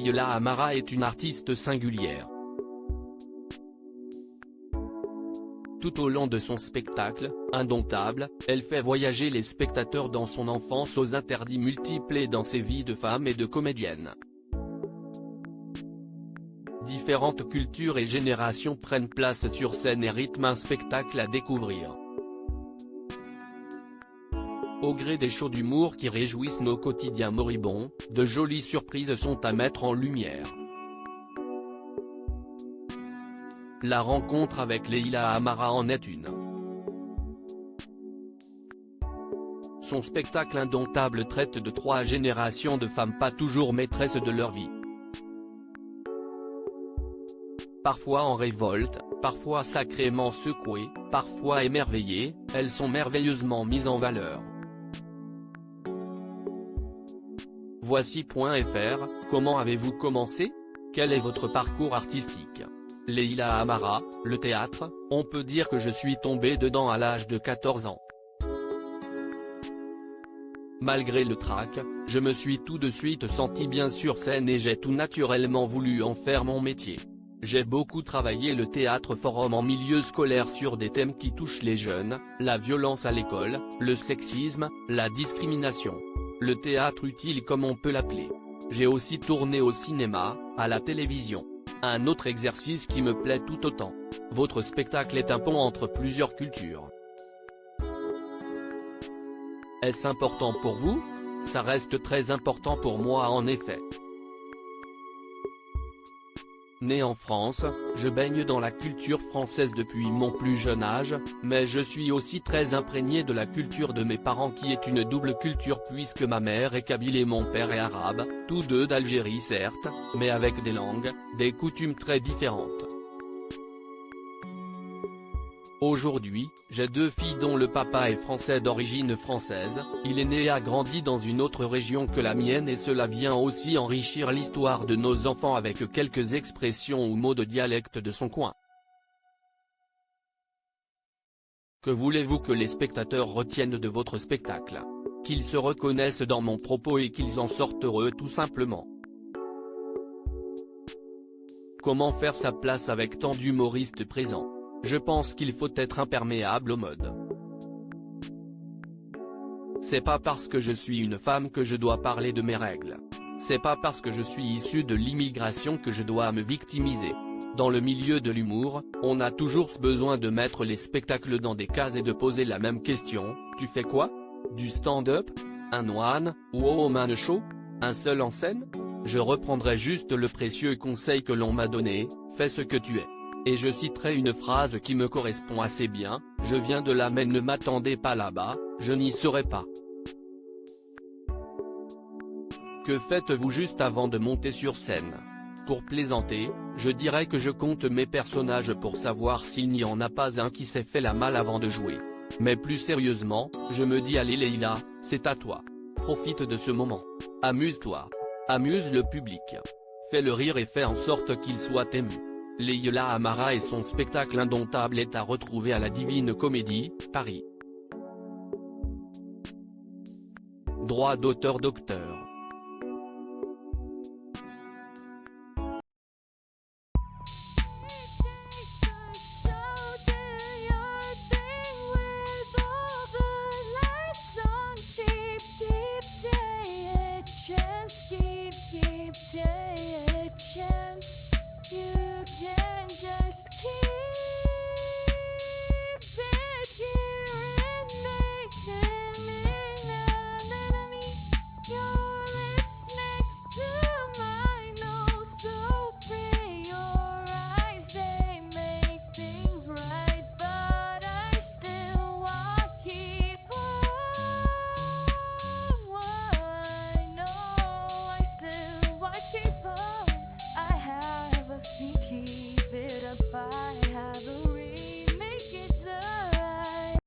Leïla Amara est une artiste singulière. Tout au long de son spectacle, indomptable, elle fait voyager les spectateurs dans son enfance aux interdits multiples et dans ses vies de femme et de comédienne. Différentes cultures et générations prennent place sur scène et rythment un spectacle à découvrir. Au gré des shows d'humour qui réjouissent nos quotidiens moribonds, de jolies surprises sont à mettre en lumière. La rencontre avec Leïla Amara en est une. Son spectacle indomptable traite de 3 générations de femmes pas toujours maîtresses de leur vie. Parfois en révolte, parfois sacrément secouées, parfois émerveillées, elles sont merveilleusement mises en valeur. Voici.fr, comment avez-vous commencé? Quel est votre parcours artistique? Leïla Amara, le théâtre, on peut dire que je suis tombée dedans à l'âge de 14 ans. Malgré le trac, je me suis tout de suite sentie bien sur scène et j'ai tout naturellement voulu en faire mon métier. J'ai beaucoup travaillé le théâtre forum en milieu scolaire sur des thèmes qui touchent les jeunes, la violence à l'école, le sexisme, la discrimination. Le théâtre utile comme on peut l'appeler. J'ai aussi tourné au cinéma, à la télévision. Un autre exercice qui me plaît tout autant. Votre spectacle est un pont entre plusieurs cultures. Est-ce important pour vous? Ça reste très important pour moi en effet. Né en France, je baigne dans la culture française depuis mon plus jeune âge, mais je suis aussi très imprégné de la culture de mes parents qui est une double culture puisque ma mère est kabyle et mon père est arabe, tous deux d'Algérie certes, mais avec des langues, des coutumes très différentes. Aujourd'hui, j'ai 2 filles dont le papa est français d'origine française, il est né et a grandi dans une autre région que la mienne et cela vient aussi enrichir l'histoire de nos enfants avec quelques expressions ou mots de dialecte de son coin. Que voulez-vous que les spectateurs retiennent de votre spectacle? Qu'ils se reconnaissent dans mon propos et qu'ils en sortent heureux tout simplement. Comment faire sa place avec tant d'humoristes présents? Je pense qu'il faut être imperméable aux modes. C'est pas parce que je suis une femme que je dois parler de mes règles. C'est pas parce que je suis issue de l'immigration que je dois me victimiser. Dans le milieu de l'humour, on a toujours besoin de mettre les spectacles dans des cases et de poser la même question, tu fais quoi? Du stand-up? Un one, ou one show? Un seul en scène? Je reprendrai juste le précieux conseil que l'on m'a donné, fais ce que tu es. Et je citerai une phrase qui me correspond assez bien, je viens de là mais ne m'attendez pas là-bas, je n'y serai pas. Que faites-vous juste avant de monter sur scène? Pour plaisanter, je dirais que je compte mes personnages pour savoir s'il n'y en a pas un qui s'est fait la malle avant de jouer. Mais plus sérieusement, je me dis allez Leïla, c'est à toi. Profite de ce moment. Amuse-toi. Amuse le public. Fais-le rire et fais en sorte qu'il soit ému. Leïla Amara et son spectacle indomptable est à retrouver à la Divine Comédie, Paris. Droit d'auteur Dr.